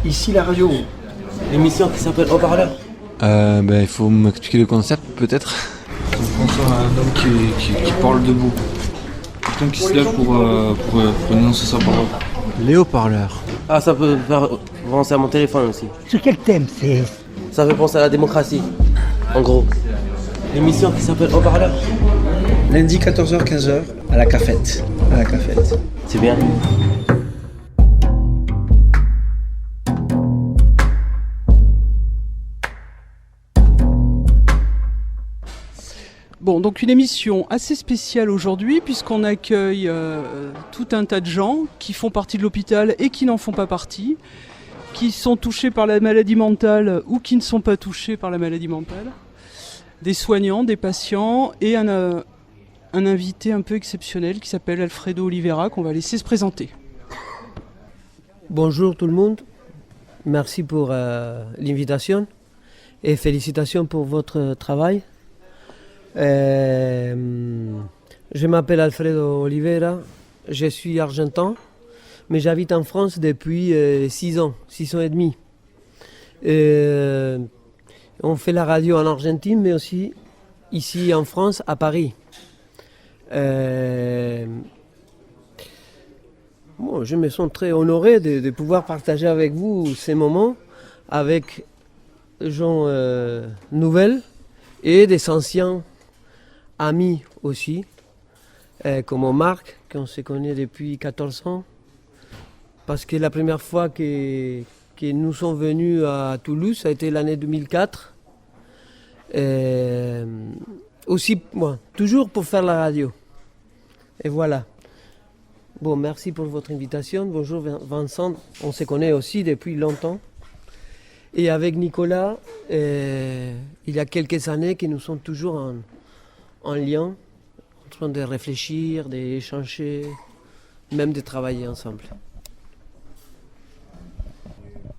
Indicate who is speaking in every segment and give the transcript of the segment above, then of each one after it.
Speaker 1: Ici la radio.
Speaker 2: L'émission qui s'appelle Haut-Parleur.
Speaker 3: Il faut m'expliquer le concept peut-être.
Speaker 1: On pense à un homme qui parle debout. Quelqu'un qui se lève pour énoncer sa parole.
Speaker 3: Les haut-parleurs.
Speaker 2: Ah, ça peut faire penser à mon téléphone aussi.
Speaker 4: Sur quel thème c'est?
Speaker 2: Ça fait penser à la démocratie, en gros. L'émission qui s'appelle Haut-Parleur.
Speaker 5: Lundi 14h-15h à la cafette.
Speaker 2: C'est bien.
Speaker 6: Bon, donc une émission assez spéciale aujourd'hui puisqu'on accueille tout un tas de gens qui font partie de l'hôpital et qui n'en font pas partie, qui sont touchés par la maladie mentale ou qui ne sont pas touchés par la maladie mentale, des soignants, des patients et un invité un peu exceptionnel qui s'appelle Alfredo Oliveira qu'on va laisser se présenter.
Speaker 7: Bonjour tout le monde, merci pour l'invitation et félicitations pour votre travail. Je m'appelle Alfredo Oliveira, je suis argentin, mais j'habite en France depuis 6 ans et demi. On fait la radio en Argentine, mais aussi ici en France, à Paris. Je me sens très honoré de pouvoir partager avec vous ces moments avec des gens nouvelles et des anciens amis aussi, comme Marc, qu'on se connaît depuis 14 ans. Parce que la première fois que nous sommes venus à Toulouse, ça a été l'année 2004. Aussi, toujours pour faire la radio. Et voilà. Bon, merci pour votre invitation. Bonjour Vincent, on se connaît aussi depuis longtemps. Et avec Nicolas, il y a quelques années que nous sommes toujours en lien, en train de réfléchir, d'échanger, même de travailler ensemble.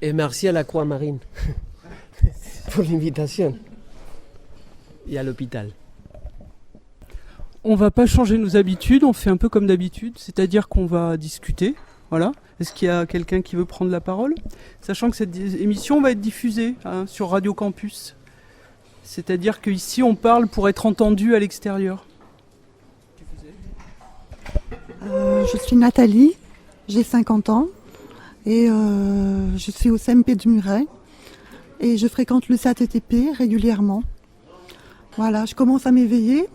Speaker 7: Et merci à la Croix-Marine pour l'invitation. Et à l'hôpital.
Speaker 6: On va pas changer nos habitudes, on fait un peu comme d'habitude, c'est-à-dire qu'on va discuter. Voilà. Est-ce qu'il y a quelqu'un qui veut prendre la parole? Sachant que cette émission va être diffusée sur Radio Campus. C'est-à-dire qu'ici on parle pour être entendu à l'extérieur.
Speaker 8: Je suis Nathalie, j'ai 50 ans et je suis au CMP de Muret et je fréquente le CATTP régulièrement. Voilà, je commence à m'éveiller.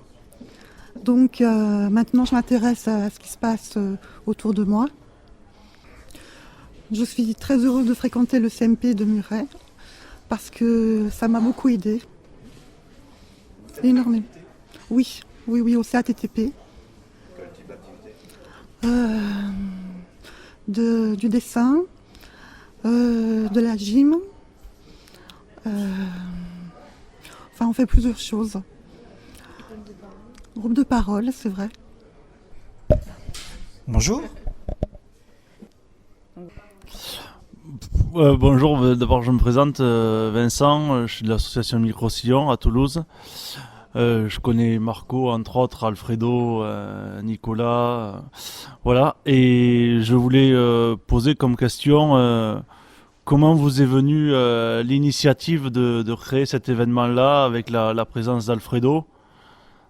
Speaker 8: Donc maintenant je m'intéresse à ce qui se passe autour de moi. Je suis très heureuse de fréquenter le CMP de Muret parce que ça m'a beaucoup aidée. Énormément. Oui, au CATTP. Du dessin, de la gym. On fait plusieurs choses. Groupe de parole, c'est vrai.
Speaker 9: Bonjour.
Speaker 10: Bonjour, d'abord je me présente, Vincent, je suis de l'association Micro-Sillon à Toulouse. Je connais Marco, entre autres, Alfredo, Nicolas, voilà. Et je voulais poser comme question comment vous est venue l'initiative de créer cet événement-là avec la présence d'Alfredo.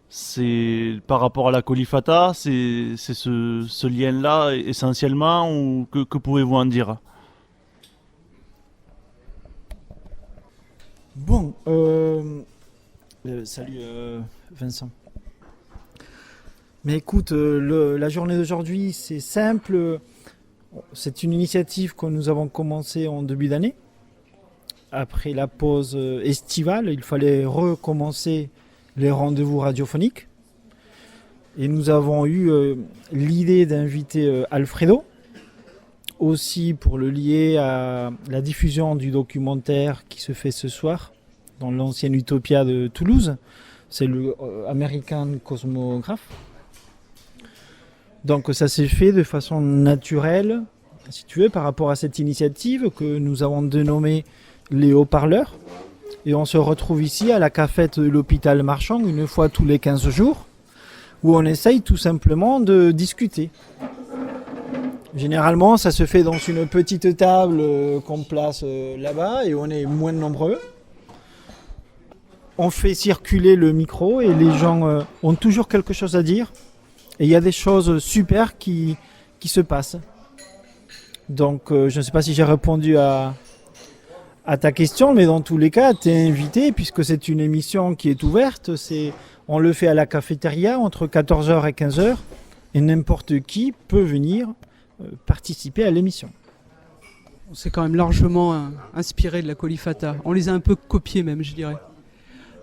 Speaker 10: C'est par rapport à la Colifata, c'est ce lien-là essentiellement, ou que pouvez-vous en dire?
Speaker 9: Bon, salut Vincent. Mais écoute, la journée d'aujourd'hui, c'est simple. C'est une initiative que nous avons commencée en début d'année. Après la pause estivale, il fallait recommencer les rendez-vous radiophoniques. Et nous avons eu l'idée d'inviter Alfredo, aussi pour le lier à la diffusion du documentaire qui se fait ce soir dans l'ancienne Utopia de Toulouse. C'est le American Cosmograph. Donc ça s'est fait de façon naturelle, si tu veux, par rapport à cette initiative que nous avons dénommée les haut-parleurs. Et on se retrouve ici à la cafette de l'hôpital Marchand une fois tous les 15 jours, où on essaye tout simplement de discuter. Généralement, ça se fait dans une petite table qu'on place là-bas et on est moins nombreux. On fait circuler le micro et les gens ont toujours quelque chose à dire. Et il y a des choses super qui se passent. Donc, je ne sais pas si j'ai répondu à ta question, mais dans tous les cas, tu es invité puisque c'est une émission qui est ouverte. On le fait à la cafétéria entre 14h et 15h et n'importe qui peut venir participer à l'émission.
Speaker 6: On s'est quand même largement inspiré de la Kolifata. On les a un peu copiés même, je dirais.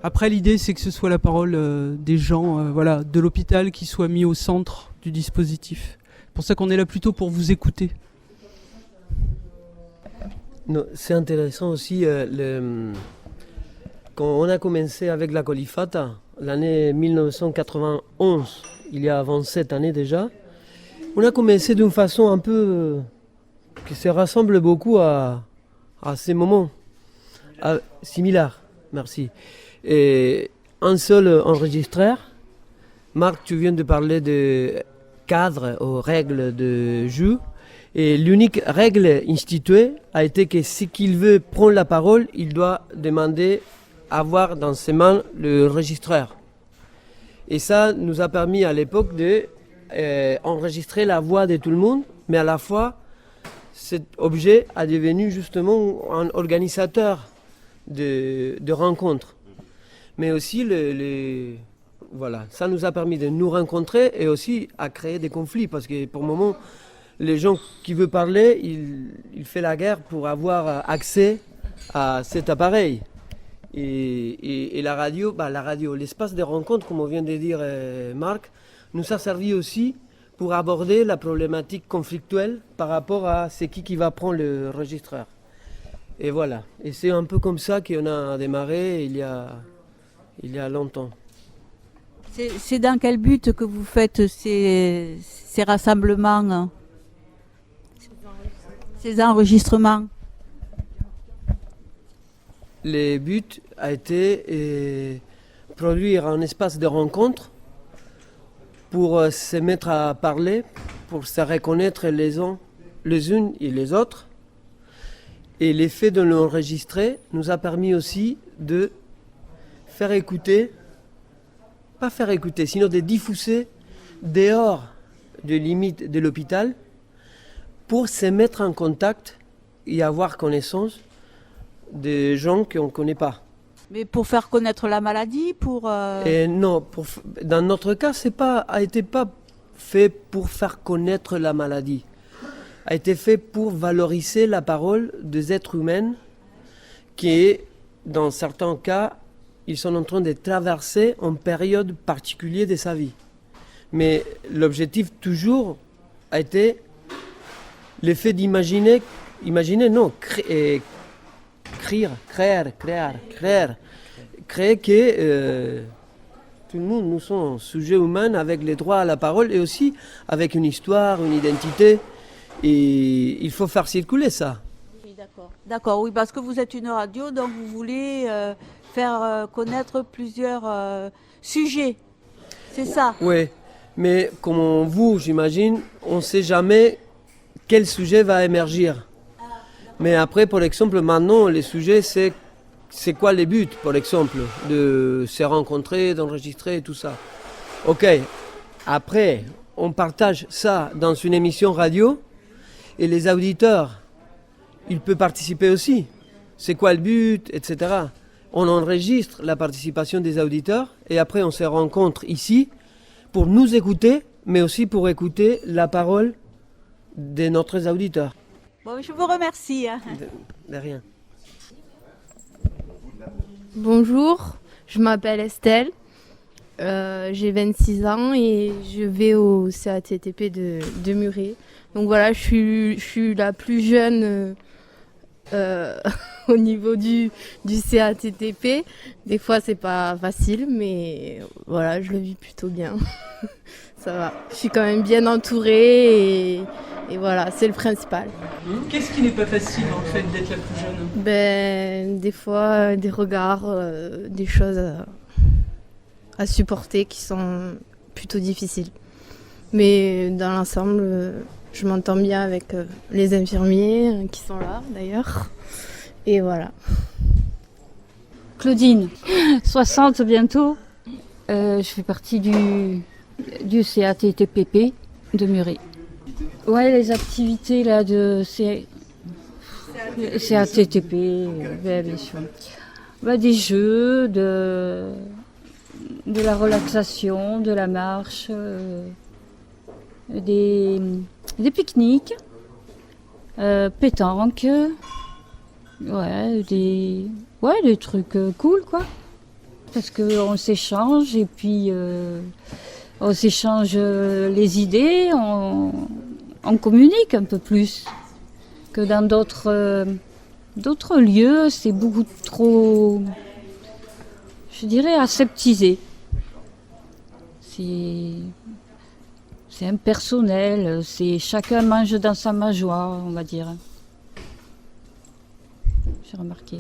Speaker 6: Après, l'idée, c'est que ce soit la parole des gens de l'hôpital qui soit mis au centre du dispositif. C'est pour ça qu'on est là plutôt pour vous écouter.
Speaker 7: Non, c'est intéressant aussi, quand on a commencé avec la Kolifata, l'année 1991, il y a 27 années déjà, on a commencé d'une façon un peu qui se rassemble beaucoup à ces moments similaires. Merci. Et un seul enregistreur. Marc, tu viens de parler de cadre aux règles de jeu. Et l'unique règle instituée a été que si qu'il veut prendre la parole, il doit demander avoir dans ses mains le enregistreur. Et ça nous a permis à l'époque de enregistrer la voix de tout le monde, mais à la fois, cet objet a devenu justement un organisateur de rencontres. Mais aussi, voilà, ça nous a permis de nous rencontrer et aussi à créer des conflits, parce que pour le moment, les gens qui veulent parler, ils font la guerre pour avoir accès à cet appareil. Et la radio, l'espace de rencontre, comme on vient de dire Marc, nous a servi aussi pour aborder la problématique conflictuelle par rapport à c'est qui va prendre le enregistreur. Et voilà. Et c'est un peu comme ça qu'on a démarré il y a longtemps.
Speaker 4: C'est dans quel but que vous faites ces rassemblements, ces enregistrements?
Speaker 7: Le but a été produire un espace de rencontre pour se mettre à parler, pour se reconnaître les unes et les autres. Et l'effet de l'enregistrer nous a permis aussi de faire écouter, pas faire écouter, sinon de diffuser dehors des limites de l'hôpital pour se mettre en contact et avoir connaissance des gens qu'on ne connaît pas.
Speaker 4: Mais pour faire connaître la maladie,
Speaker 7: Et non, dans notre cas, a été pas fait pour faire connaître la maladie. A été fait pour valoriser la parole des êtres humains qui, dans certains cas, ils sont en train de traverser une période particulière de sa vie. Mais l'objectif toujours a été l'effet d'imaginer, créer que tout le monde, nous sommes sujets humains avec les droits à la parole et aussi avec une histoire, une identité. Et il faut faire circuler ça.
Speaker 4: Oui, d'accord, oui, parce que vous êtes une radio, donc vous voulez faire connaître plusieurs sujets. C'est ça?
Speaker 7: Oui, mais comme vous, j'imagine, on ne sait jamais quel sujet va émerger. Mais après, par exemple, maintenant, les sujets, c'est quoi les buts, par exemple, de se rencontrer, d'enregistrer, tout ça. Ok, après, on partage ça dans une émission radio et les auditeurs, ils peuvent participer aussi. C'est quoi le but, etc. On enregistre la participation des auditeurs et après, on se rencontre ici pour nous écouter, mais aussi pour écouter la parole de notre auditeurs.
Speaker 4: Bon, je vous remercie.
Speaker 7: De rien.
Speaker 11: Bonjour, je m'appelle Estelle, j'ai 26 ans et je vais au CATTP de Muret. Donc voilà, je suis la plus jeune au niveau du CATTP. Des fois c'est pas facile, mais voilà, je le vis plutôt bien. Ça va, je suis quand même bien entourée et voilà, c'est le principal.
Speaker 6: Qu'est-ce qui n'est pas facile en fait d'être la plus jeune?
Speaker 11: Des fois, des regards, des choses à supporter qui sont plutôt difficiles. Mais dans l'ensemble, Je m'entends bien avec les infirmiers qui sont là d'ailleurs. Et voilà.
Speaker 12: Claudine, 60 bientôt. Je fais partie du CATTPP de Muret. Ouais, les activités là de CATTP, bien sûr. Bah, des jeux, de la relaxation, de la marche, des pique-niques, pétanque, des trucs cool quoi. Parce qu'on s'échange et puis on s'échange les idées, on communique un peu plus que dans d'autres lieux, c'est beaucoup trop, je dirais, aseptisé. C'est impersonnel, c'est chacun mange dans sa mangeoire, on va dire. J'ai remarqué.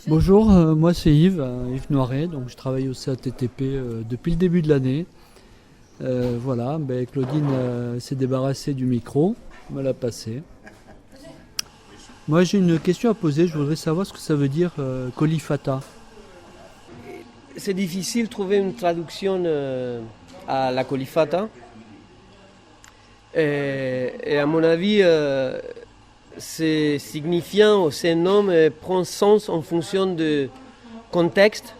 Speaker 13: Bonjour, moi c'est Yves Noiret, donc je travaille au CATTP depuis le début de l'année. Voilà, Claudine s'est débarrassée du micro, me l'a passé. Moi j'ai une question à poser, je voudrais savoir ce que ça veut dire Kolifata.
Speaker 7: C'est difficile de trouver une traduction à la Kolifata. Et à mon avis, c'est signifiant, ces noms prend sens en fonction du contexte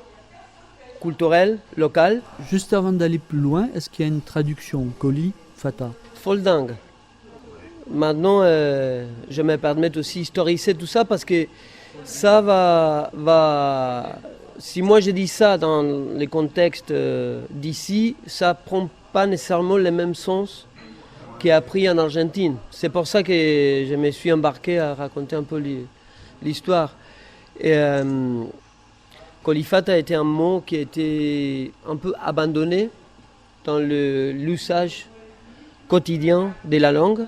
Speaker 7: culturel, local.
Speaker 13: Juste avant d'aller plus loin, est-ce qu'il y a une traduction Kolifata?
Speaker 7: Folding. Maintenant, je me permets aussi d'historiser tout ça parce que ça va... Si moi je dis ça dans les contextes d'ici, ça ne prend pas nécessairement le même sens qu'il a pris en Argentine. C'est pour ça que je me suis embarqué à raconter un peu l'histoire. Kolifata a été un mot qui a été un peu abandonné dans l'usage quotidien de la langue.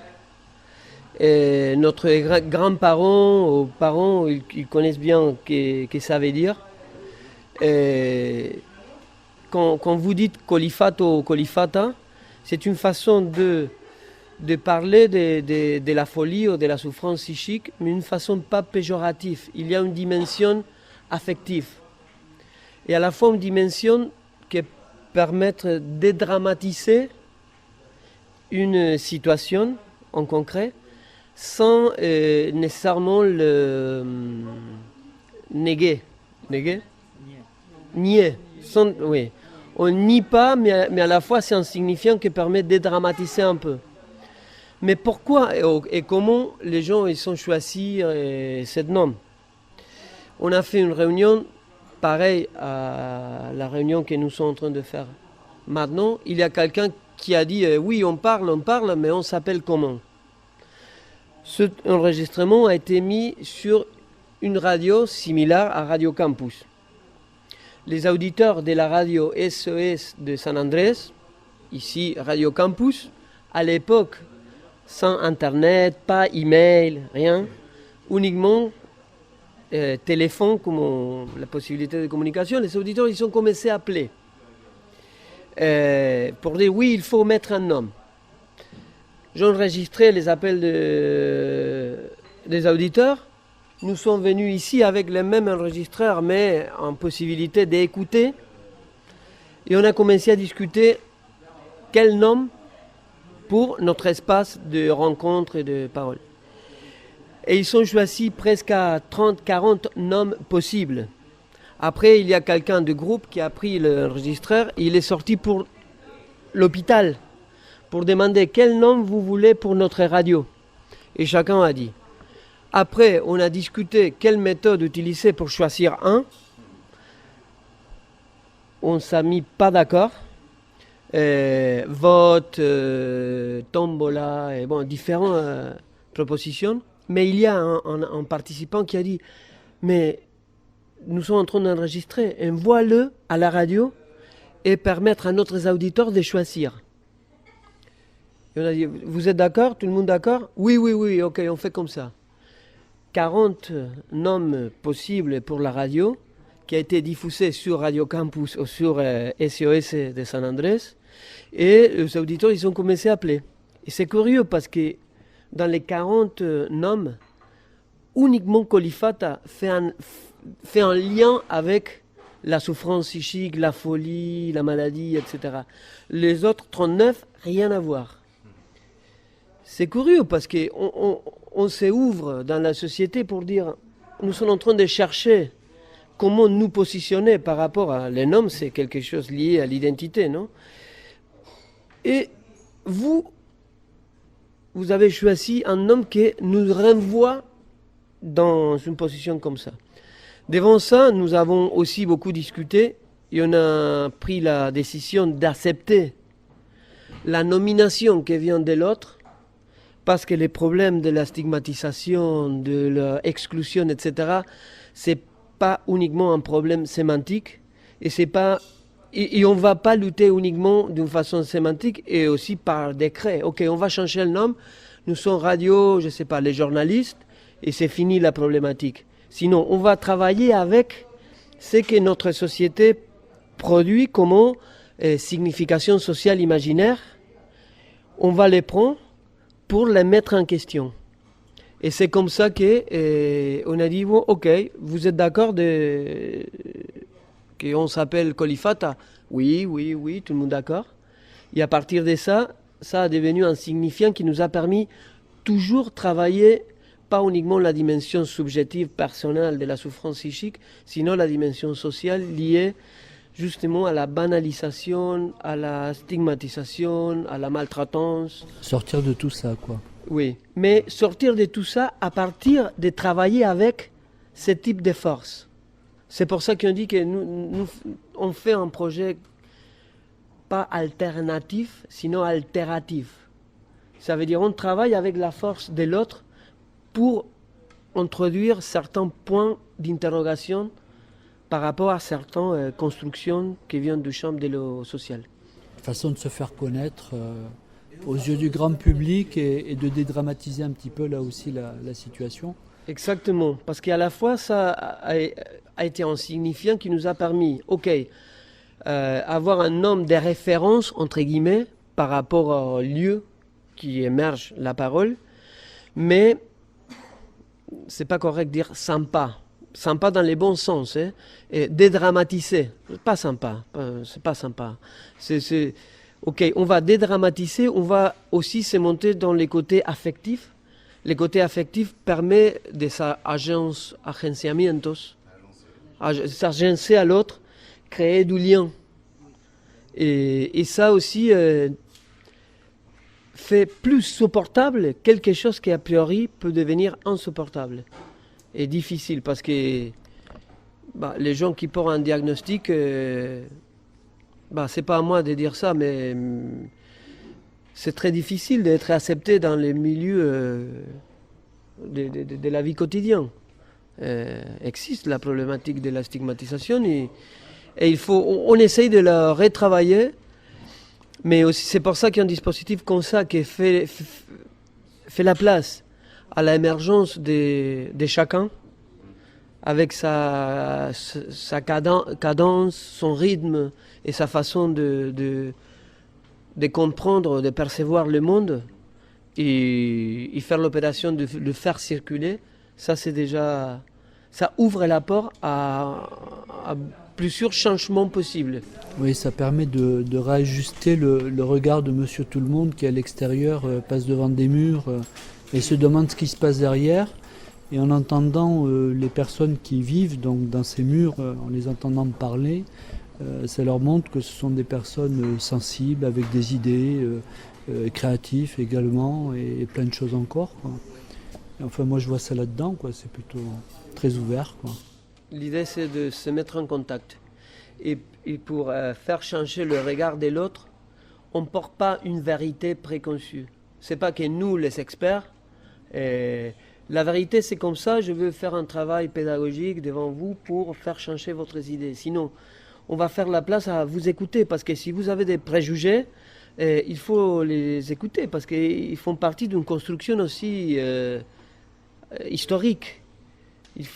Speaker 7: Et notre grands-parents ou parents, ils connaissent bien ce que ça veut dire. Et quand vous dites Kolifato ou Kolifata, c'est une façon de parler de la folie ou de la souffrance psychique, mais une façon pas péjorative. Il y a une dimension affective. Et à la fois une dimension qui permet de dédramatiser une situation en concret sans nécessairement le nier. Oui. On nie pas, mais à la fois c'est un signifiant qui permet de dédramatiser un peu. Mais pourquoi et comment les gens ils ont choisi ce nom? On a fait une réunion pareille à la réunion que nous sommes en train de faire maintenant. Il y a quelqu'un qui a dit oui, on parle, mais on s'appelle comment? Cet enregistrement a été mis sur une radio similaire à Radio Campus. Les auditeurs de la radio SOS de San Andrés, ici Radio Campus, à l'époque, sans Internet, pas email, rien, uniquement téléphone comme la possibilité de communication, les auditeurs ils ont commencé à appeler pour dire oui, il faut mettre un nom. J'ai enregistré les appels des auditeurs. Nous sommes venus ici avec les mêmes enregistreurs, mais en possibilité d'écouter. Et on a commencé à discuter quel nom pour notre espace de rencontre et de parole. Et ils ont choisi presque à 30-40 noms possibles. Après, il y a quelqu'un du groupe qui a pris l'enregistreur et il est sorti pour l'hôpital pour demander quel nom vous voulez pour notre radio. Et chacun a dit. Après, on a discuté quelle méthode utiliser pour choisir un. On ne s'est mis pas d'accord. Vote, tombola, et bon, différentes propositions. Mais il y a un participant qui a dit « Mais nous sommes en train d'enregistrer, envoie-le à la radio et permettre à notre auditeurs de choisir. » Et on a dit « Vous êtes d'accord? Tout le monde d'accord? » Oui, ok, on fait comme ça. 40 noms possibles pour la radio, qui a été diffusé sur Radio Campus ou sur SOS de San Andrés. Et les auditeurs, ils ont commencé à appeler. Et c'est curieux parce que dans les 40 noms, uniquement Kolifata fait un lien avec la souffrance psychique, la folie, la maladie, etc. Les autres 39, rien à voir. C'est curieux parce qu'on s'ouvre dans la société pour dire, nous sommes en train de chercher comment nous positionner par rapport à les noms, c'est quelque chose lié à l'identité, non? Et vous avez choisi un nom qui nous renvoie dans une position comme ça. Devant ça, nous avons aussi beaucoup discuté et on a pris la décision d'accepter la nomination qui vient de l'autre, parce que les problèmes de la stigmatisation, de l'exclusion, etc., c'est pas uniquement un problème sémantique et c'est pas et on va pas lutter uniquement d'une façon sémantique et aussi par décret. Ok, on va changer le nom. Nous sommes radio, je sais pas, les journalistes et c'est fini la problématique. Sinon, on va travailler avec ce que notre société produit comme signification sociale imaginaire. On va les prendre pour les mettre en question. Et c'est comme ça qu'on a dit, bon, ok, vous êtes d'accord qu'on s'appelle Kolifata? Oui, tout le monde d'accord. Et à partir de ça, ça a devenu un signifiant qui nous a permis toujours travailler pas uniquement la dimension subjective, personnelle de la souffrance psychique, sinon la dimension sociale liée justement à la banalisation, à la stigmatisation, à la maltraitance.
Speaker 13: Sortir de tout ça, quoi.
Speaker 7: Oui, mais sortir de tout ça à partir de travailler avec ce type de force. C'est pour ça qu'on dit que nous on fait un projet pas alternatif, sinon altératif. Ça veut dire on travaille avec la force de l'autre pour introduire certains points d'interrogation par rapport à certaines constructions qui viennent du champ de l'eau sociale.
Speaker 13: Façon de se faire connaître aux yeux du grand public et de dédramatiser un petit peu là aussi la situation.
Speaker 7: Exactement, parce qu'à la fois ça a été un signifiant qui nous a permis, avoir un nombre de références, entre guillemets, par rapport au lieu qui émerge la parole, mais c'est pas correct de dire sympa dans les bons sens, hein, et dédramatiser, c'est pas sympa, ok, on va dédramatiser, on va aussi se monter dans les côtés affectifs. Les côtés affectifs permettent de agenciamientos, s'agencer à l'autre, créer du lien. Et ça aussi fait plus supportable quelque chose qui a priori peut devenir insupportable et difficile parce que les gens qui portent un diagnostic, c'est pas à moi de dire ça, mais c'est très difficile d'être accepté dans les milieux de la vie quotidienne. Existe la problématique de la stigmatisation et on essaye de la retravailler, mais aussi c'est pour ça qu'il y a un dispositif comme ça qui fait la place à l'émergence de chacun, avec sa cadence, son rythme et sa façon de comprendre, de percevoir le monde et faire l'opération de le faire circuler. Ça, c'est déjà... Ça ouvre la porte à plusieurs changements possibles.
Speaker 13: Oui, ça permet de réajuster le regard de Monsieur Tout-le-Monde qui, à l'extérieur, passe devant des murs et se demande ce qui se passe derrière. Et en entendant les personnes qui vivent donc, dans ces murs, en les entendant parler, ça leur montre que ce sont des personnes sensibles, avec des idées, créatifs également, et plein de choses encore, quoi. Et enfin, moi, je vois ça là-dedans, quoi. C'est plutôt très ouvert, quoi.
Speaker 7: L'idée, c'est de se mettre en contact. Et pour faire changer le regard de l'autre, on ne porte pas une vérité préconçue. Ce n'est pas que nous, les experts, la vérité, c'est comme ça, je veux faire un travail pédagogique devant vous pour faire changer votre idée. Sinon, on va faire la place à vous écouter, parce que si vous avez des préjugés, il faut les écouter, parce qu'ils font partie d'une construction aussi historique.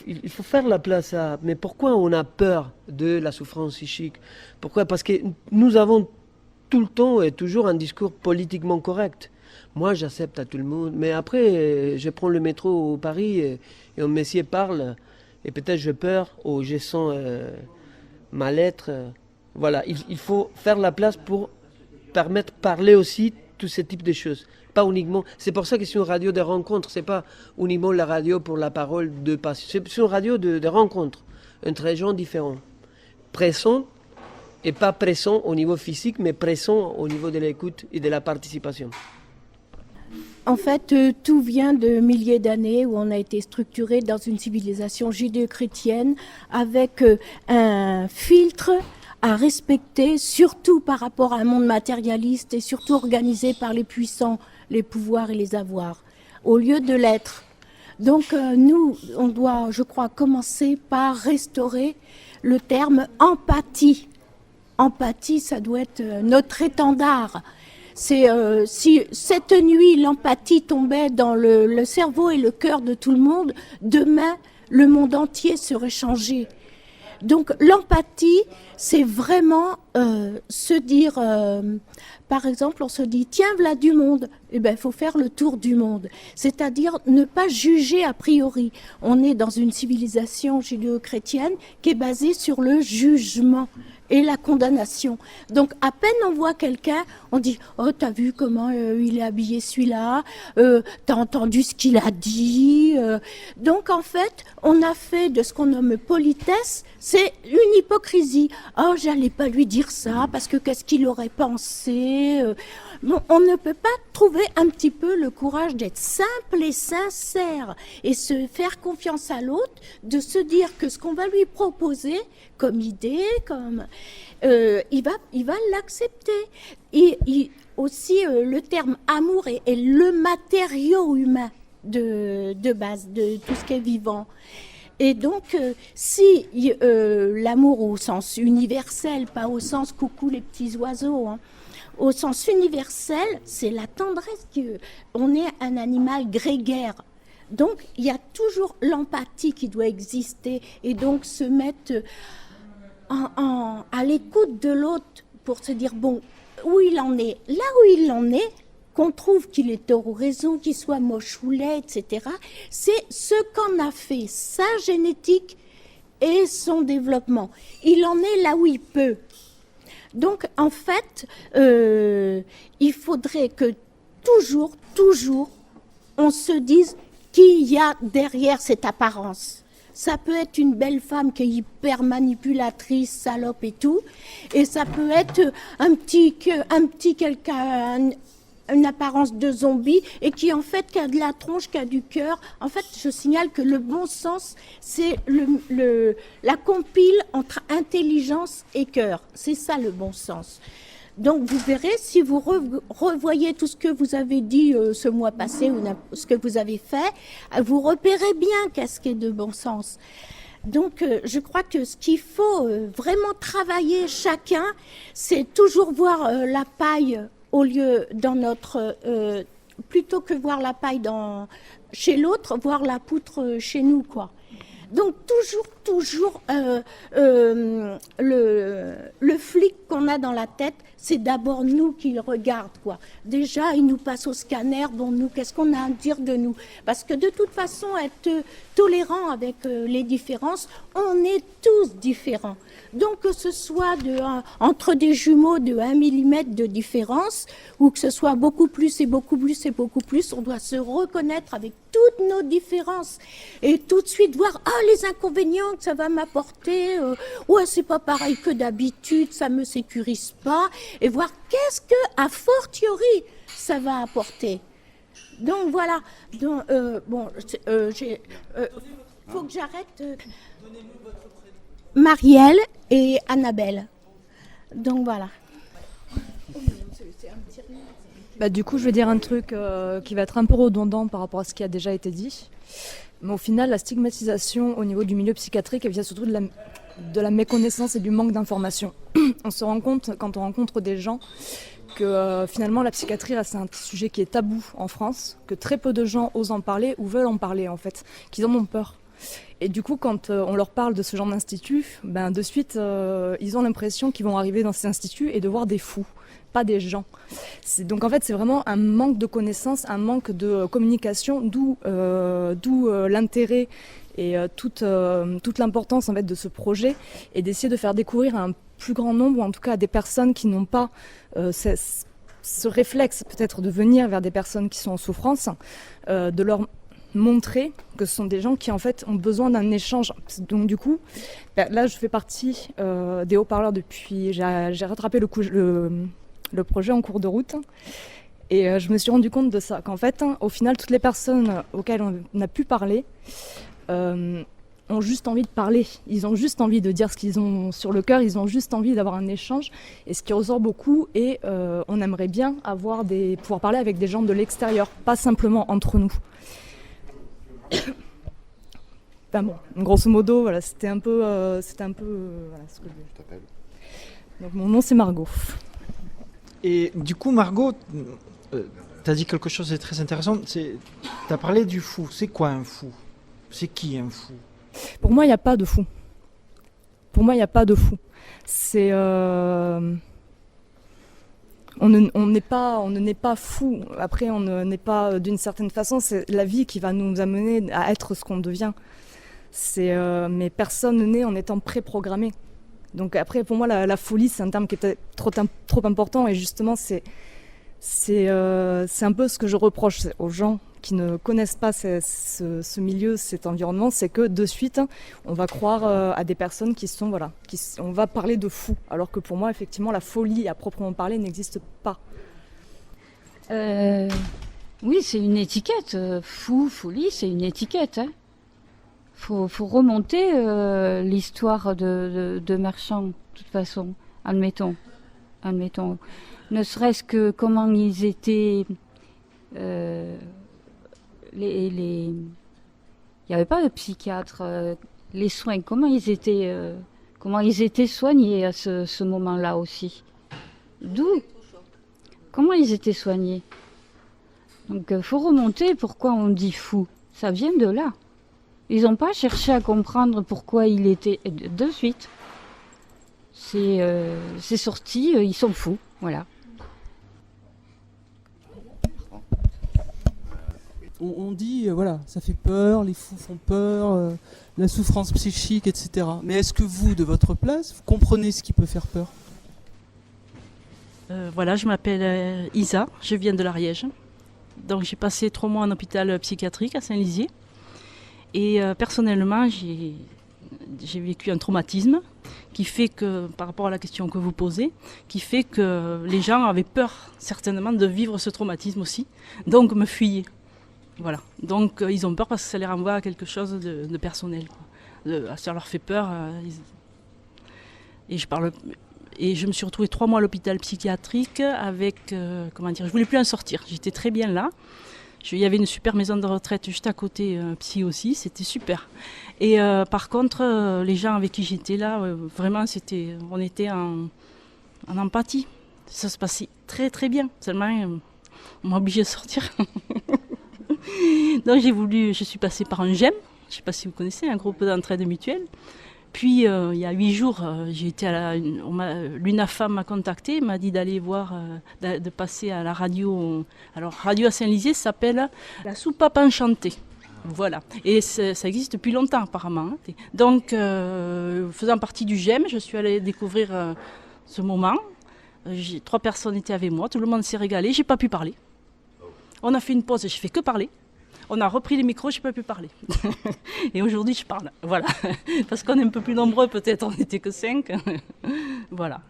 Speaker 7: Il faut faire la place à... Mais pourquoi on a peur de la souffrance psychique? Pourquoi? Parce que nous avons tout le temps et toujours un discours politiquement correct. Moi, j'accepte à tout le monde. Mais après, je prends le métro au Paris et un monsieur parle et peut-être je peur ou je sens ma lettre. Voilà, il faut faire la place pour permettre de parler aussi tous ces types de choses. Pas uniquement. C'est pour ça que c'est une radio de rencontres. C'est pas uniquement la radio pour la parole de passion. C'est une radio de rencontres entre gens différents. Pressants et pas pressants au niveau physique, mais pressants au niveau de l'écoute et de la participation.
Speaker 14: En fait, tout vient de milliers d'années où on a été structuré dans une civilisation judéo-chrétienne avec un filtre à respecter, surtout par rapport à un monde matérialiste et surtout organisé par les puissants, les pouvoirs et les avoirs, au lieu de l'être. Donc nous, on doit, je crois, commencer par restaurer le terme empathie. Empathie, ça doit être notre étendard. C'est si cette nuit l'empathie tombait dans le cerveau et le cœur de tout le monde, demain le monde entier serait changé. Donc l'empathie, c'est vraiment se dire, par exemple, on se dit tiens, voilà du monde, eh ben il faut faire le tour du monde. C'est-à-dire ne pas juger a priori. On est dans une civilisation judéo-chrétienne qui est basée sur le jugement et la condamnation. Donc à peine on voit quelqu'un, on dit oh t'as vu comment il est habillé celui-là, t'as entendu ce qu'il a dit. Donc en fait on a fait de ce qu'on nomme politesse, c'est une hypocrisie. Oh j'allais pas lui dire ça parce que qu'est-ce qu'il aurait pensé. Bon, on ne peut pas trouver un petit peu le courage d'être simple et sincère et se faire confiance à l'autre, de se dire que ce qu'on va lui proposer comme idée, comme il va l'accepter. Et aussi le terme amour est le matériau humain de base de tout ce qui est vivant. Et donc, si l'amour au sens universel, pas au sens coucou les petits oiseaux, hein, au sens universel, c'est la tendresse. On est un animal grégaire. Donc, il y a toujours l'empathie qui doit exister et donc se mettre à l'écoute de l'autre pour se dire, bon, où il en est, là où il en est, qu'on trouve qu'il ait tort ou raison, qu'il soit moche ou laid, etc., c'est ce qu'en a fait sa génétique et son développement. Il en est là où il peut. Donc, en fait, il faudrait que toujours, on se dise qu'il y a derrière cette apparence. Ça peut être une belle femme qui est hyper manipulatrice, salope et tout, et ça peut être un petit quelqu'un, une apparence de zombie, et qui en fait qui a de la tronche, qui a du cœur. En fait, je signale que le bon sens, c'est la compile entre intelligence et cœur. C'est ça le bon sens. Donc vous verrez, si vous revoyez tout ce que vous avez dit ce mois passé ou ce que vous avez fait, vous repérez bien qu'est-ce qui est de bon sens. Donc je crois que ce qu'il faut vraiment travailler chacun, c'est toujours voir la paille au lieu dans notre... plutôt que voir la paille chez l'autre, voir la poutre chez nous, quoi. Donc toujours le flic qu'on a dans la tête, c'est d'abord nous qui le regarde, quoi. Déjà, il nous passe au scanner, bon, nous, qu'est-ce qu'on a à dire de nous? Parce que de toute façon, être tolérant avec les différences, on est tous différents. Donc que ce soit entre des jumeaux de 1 mm de différence, ou que ce soit beaucoup plus et beaucoup plus et beaucoup plus, on doit se reconnaître avec toutes nos différences et tout de suite voir les inconvénients que ça va m'apporter, ouais c'est pas pareil que d'habitude, ça me sécurise pas, et voir qu'est-ce que a fortiori ça va apporter. Donc voilà. Donc faut que j'arrête. Marielle et Annabelle. Donc voilà.
Speaker 15: Du coup, je vais dire un truc qui va être un peu redondant par rapport à ce qui a déjà été dit. Mais au final, la stigmatisation au niveau du milieu psychiatrique, elle vient surtout de la méconnaissance et du manque d'information. On se rend compte, quand on rencontre des gens, que finalement la psychiatrie, là, c'est un sujet qui est tabou en France, que très peu de gens osent en parler ou veulent en parler en fait, qu'ils en ont peur. Et du coup, quand on leur parle de ce genre d'institut, de suite, ils ont l'impression qu'ils vont arriver dans ces instituts et de voir des fous. pas des gens. Donc en fait, c'est vraiment un manque de connaissances, un manque de communication, d'où l'intérêt et toute l'importance en fait de ce projet, et d'essayer de faire découvrir à un plus grand nombre, ou en tout cas à des personnes qui n'ont pas ce réflexe peut-être de venir vers des personnes qui sont en souffrance, de leur montrer que ce sont des gens qui en fait ont besoin d'un échange. Donc du coup, là je fais partie des haut-parleurs depuis, j'ai rattrapé le projet en cours de route, et je me suis rendu compte de ça, qu'en fait au final toutes les personnes auxquelles on a pu parler ont juste envie de parler, ils ont juste envie de dire ce qu'ils ont sur le cœur, ils ont juste envie d'avoir un échange, et ce qui ressort beaucoup, et on aimerait bien pouvoir parler avec des gens de l'extérieur, pas simplement entre nous. Ben bon, grosso modo, voilà, c'était un peu, voilà, ce que je t'appelle. Donc mon nom c'est Margot.
Speaker 9: Et du coup, Margot, tu as dit quelque chose de très intéressant. Tu as parlé du fou. C'est quoi un fou? C'est qui un fou?
Speaker 15: Pour moi, il n'y a pas de fou. Pour moi, il n'y a pas de fou. C'est... On ne naît pas fou. Après, on ne naît pas d'une certaine façon. C'est la vie qui va nous amener à être ce qu'on devient. Mais personne ne naît en étant préprogrammé. Donc après, pour moi, la folie, c'est un terme qui est peut-être trop important. Et justement, c'est un peu ce que je reproche aux gens qui ne connaissent pas ce milieu, cet environnement, c'est que de suite, on va croire à des personnes qui sont, voilà, on va parler de fous, alors que pour moi, effectivement, la folie à proprement parler n'existe pas.
Speaker 12: Oui, c'est une étiquette. Fou, folie, c'est une étiquette. Hein. Faut remonter l'histoire de Marchand, de toute façon, admettons. Ne serait-ce que comment ils étaient... il n'y avait pas de psychiatre, les soins, comment ils étaient soignés à ce moment-là aussi. Comment ils étaient soignés. Donc faut remonter pourquoi on dit fou. Ça vient de là. Ils n'ont pas cherché à comprendre pourquoi il était de suite. C'est sorti, ils sont fous, voilà.
Speaker 16: On dit, voilà, ça fait peur, les fous font peur, la souffrance psychique, etc. Mais est-ce que vous, de votre place, vous comprenez ce qui peut faire peur?
Speaker 17: Voilà, je m'appelle Isa, je viens de l'Ariège. Donc j'ai passé 3 mois en hôpital psychiatrique à Saint-Lizier. Et personnellement, j'ai vécu un traumatisme qui fait que, par rapport à la question que vous posez, qui fait que les gens avaient peur certainement de vivre ce traumatisme aussi, donc me fuyaient. Voilà, donc ils ont peur parce que ça les renvoie à quelque chose de personnel, quoi. Ça leur fait peur. Et je me suis retrouvée 3 mois à l'hôpital psychiatrique avec, je voulais plus en sortir. J'étais très bien là. Il y avait une super maison de retraite juste à côté, psy aussi, c'était super. Et par contre, les gens avec qui j'étais là, vraiment, on était en empathie. Ça se passait très très bien. Seulement, on m'a obligée de sortir. Donc je suis passée par un GEM, je ne sais pas si vous connaissez, un groupe d'entraide mutuelle. Puis il y a 8 jours, j'ai été l'UNAFAM m'a contacté, m'a dit d'aller voir, de passer à la radio. Alors radio à Saint-Lizier s'appelle la soupape enchantée. Voilà, et ça existe depuis longtemps apparemment. Donc faisant partie du GEM, je suis allée découvrir ce moment. 3 personnes étaient avec moi, tout le monde s'est régalé, j'ai pas pu parler. On a fait une pause, j'ai fait que parler. On a repris les micros, je n'ai pas pu parler. Et aujourd'hui, je parle. Voilà. Parce qu'on est un peu plus nombreux, peut-être, on n'était que 5. Voilà.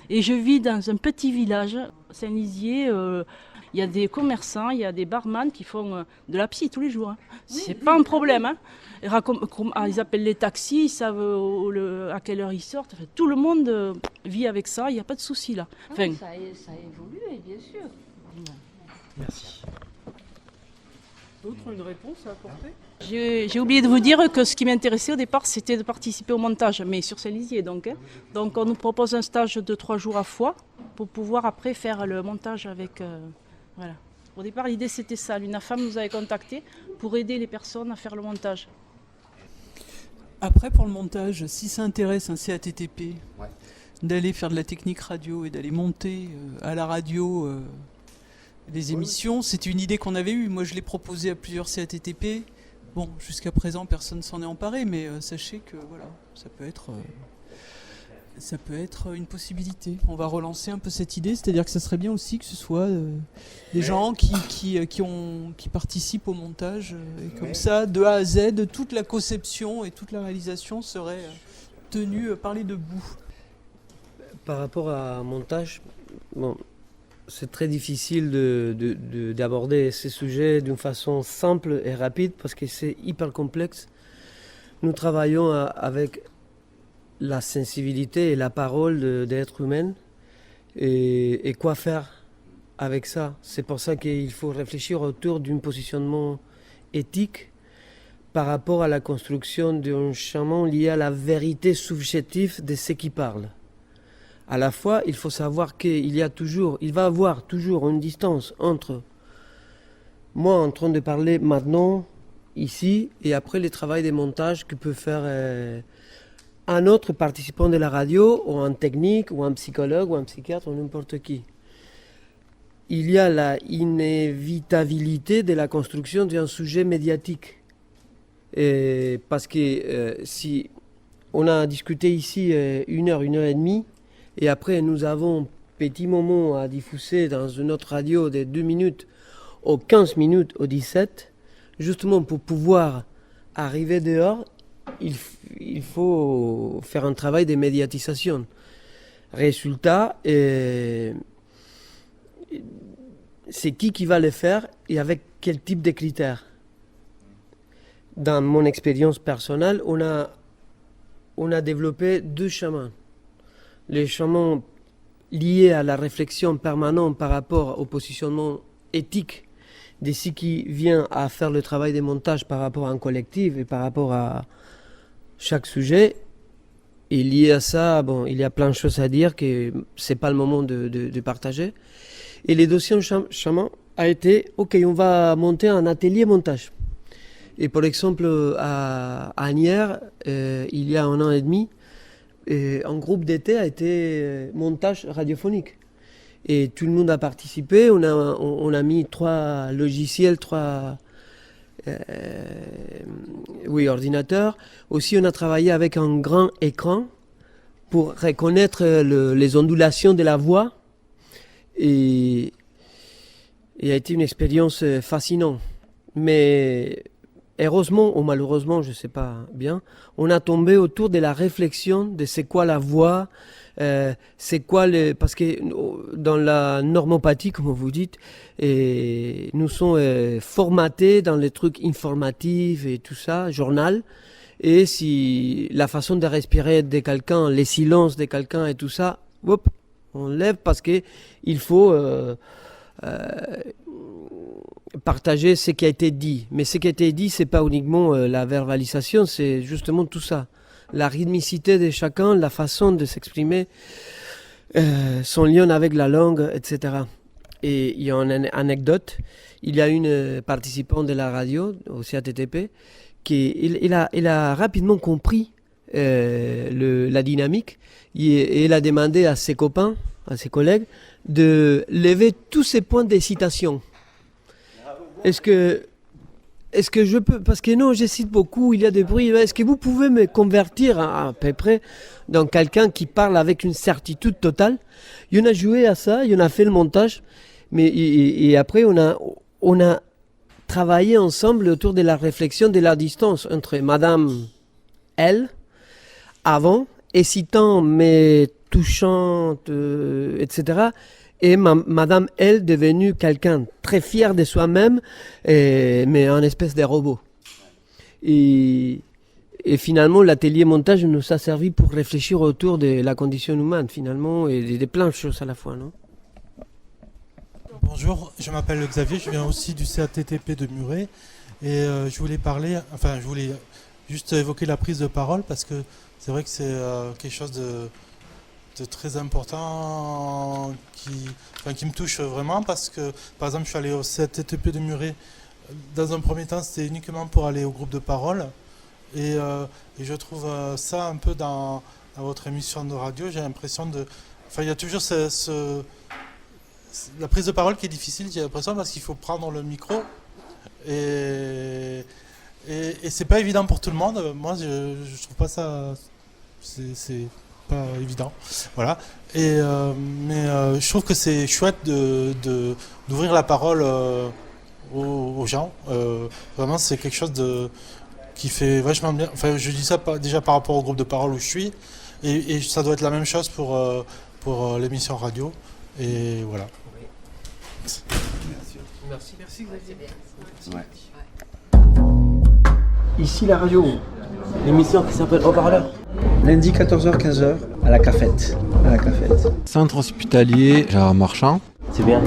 Speaker 17: Et je vis dans un petit village, Saint-Lizier. Il y a des commerçants, il y a des barman qui font de la psy tous les jours. Hein. C'est pas un problème. Hein. Ils appellent les taxis, ils savent à quelle heure ils sortent. Enfin, tout le monde vit avec ça, il n'y a pas de souci là. Enfin,
Speaker 12: ça a évolué, bien sûr.
Speaker 9: Merci.
Speaker 6: D'autres, une réponse à apporter?
Speaker 17: J'ai oublié de vous dire que ce qui m'intéressait au départ, c'était de participer au montage, mais sur Saint-Lizier donc. Hein. Donc on nous propose un stage de 3 jours à fois pour pouvoir après faire le montage avec... voilà. Au départ, l'idée c'était ça. L'UNAFAM nous avait contactés pour aider les personnes à faire le montage.
Speaker 16: Après, pour le montage, si ça intéresse un CATTP,
Speaker 6: d'aller faire de la technique radio et d'aller monter à la radio les émissions. C'était une idée qu'on avait eue. Moi, je l'ai proposée à plusieurs CATTP. Bon, jusqu'à présent, personne ne s'en est emparé, mais sachez que voilà, ça peut être une possibilité. On va relancer un peu cette idée, c'est-à-dire que ça serait bien aussi que ce soit des gens qui participent au montage. Et comme ça, de A à Z, toute la conception et toute la réalisation serait tenue par les deux bouts.
Speaker 7: Par rapport à montage, bon, c'est très difficile d'aborder ces sujets d'une façon simple et rapide parce que c'est hyper complexe. Nous travaillons avec la sensibilité et la parole d'être humain et quoi faire avec ça. C'est pour ça qu'il faut réfléchir autour d'un positionnement éthique par rapport à la construction d'un chemin lié à la vérité subjective de ce qui parle. À la fois, il faut savoir qu'il va y avoir toujours une distance entre moi en train de parler maintenant, ici, et après le travail de montage que peut faire un autre participant de la radio, ou un technique, ou un psychologue, ou un psychiatre, ou n'importe qui. Il y a la inévitabilité de la construction d'un sujet médiatique. Parce que si on a discuté ici 1 heure, 1 heure et demie, et après nous avons un petit moment à diffuser dans une autre radio de 2 minutes, ou 15 minutes, ou 17, justement pour pouvoir arriver dehors, il faut faire un travail de médiatisation. Résultat, c'est qui va le faire et avec quel type de critères. Dans mon expérience personnelle, on a développé 2 chemins. Les chemins liés à la réflexion permanente par rapport au positionnement éthique de ce qui vient à faire le travail de montage par rapport à un collectif et par rapport à chaque sujet. Et lié à ça, bon, il y a plein de choses à dire que c'est pas le moment de partager. Et le deuxième chemin a été, ok, on va monter un atelier montage. Et par exemple, à Asnières, il y a 1 an et demi, un groupe d'été a été montage radiophonique. Et tout le monde a participé. On a mis 3 logiciels, 3 ordinateurs. Aussi, on a travaillé avec un grand écran pour reconnaître les ondulations de la voix. Et a été une expérience fascinante. Mais heureusement ou malheureusement, je ne sais pas bien, on a tombé autour de la réflexion de c'est quoi la voix, c'est quoi parce que dans la normopathie, comme vous dites, nous sommes formatés dans les trucs informatifs et tout ça, journal, et si la façon de respirer de quelqu'un, les silences de quelqu'un et tout ça, hop, on lève parce que il faut partager ce qui a été dit. Mais ce qui a été dit, c'est pas uniquement la verbalisation, c'est justement tout ça. La rythmicité de chacun, la façon de s'exprimer, son lien avec la langue, etc. Et il y a une anecdote. Il y a une participante de la radio, au CATTP, il a rapidement compris la dynamique et il a demandé à ses copains, à ses collègues, de lever tous ces points d'excitation. Est-ce que je peux, parce que non, j'hésite beaucoup, il y a des bruits, est-ce que vous pouvez me convertir à peu près dans quelqu'un qui parle avec une certitude totale? Il y en a joué à ça, il y en a fait le montage, mais et après on a travaillé ensemble autour de la réflexion de la distance entre Madame L, avant, hésitant mais touchante, etc., et Madame L devenue quelqu'un très fier de soi-même, mais un espèce de robot. Et finalement, l'atelier montage nous a servi pour réfléchir autour de la condition humaine, finalement, et de plein de choses à la fois, non?
Speaker 18: Bonjour, je m'appelle Xavier, je viens aussi du CATTP de Muret, et je voulais juste évoquer la prise de parole, parce que c'est vrai que c'est quelque chose de très important qui me touche vraiment, parce que par exemple je suis allé au CATTP de Muret. Dans un premier temps, c'était uniquement pour aller au groupe de parole, et je trouve ça un peu dans à votre émission de radio. J'ai l'impression de... Enfin, il y a toujours la prise de parole qui est difficile, j'ai l'impression, parce qu'il faut prendre le micro. Et c'est pas évident pour tout le monde. Moi, je trouve pas ça... C'est pas évident. Voilà. Mais je trouve que c'est chouette d'ouvrir la parole aux gens. Vraiment, c'est quelque chose qui fait vachement bien. Enfin, je dis ça déjà par rapport au groupe de parole où je suis. Et ça doit être la même chose pour l'émission radio. Et voilà.
Speaker 7: Merci. Merci Xavier.
Speaker 2: Ouais. Ici la radio, l'émission qui s'appelle Haut-Parleur.
Speaker 5: Lundi 14h-15h à la cafette.
Speaker 3: Centre hospitalier Gérard Marchand.
Speaker 2: C'est bien.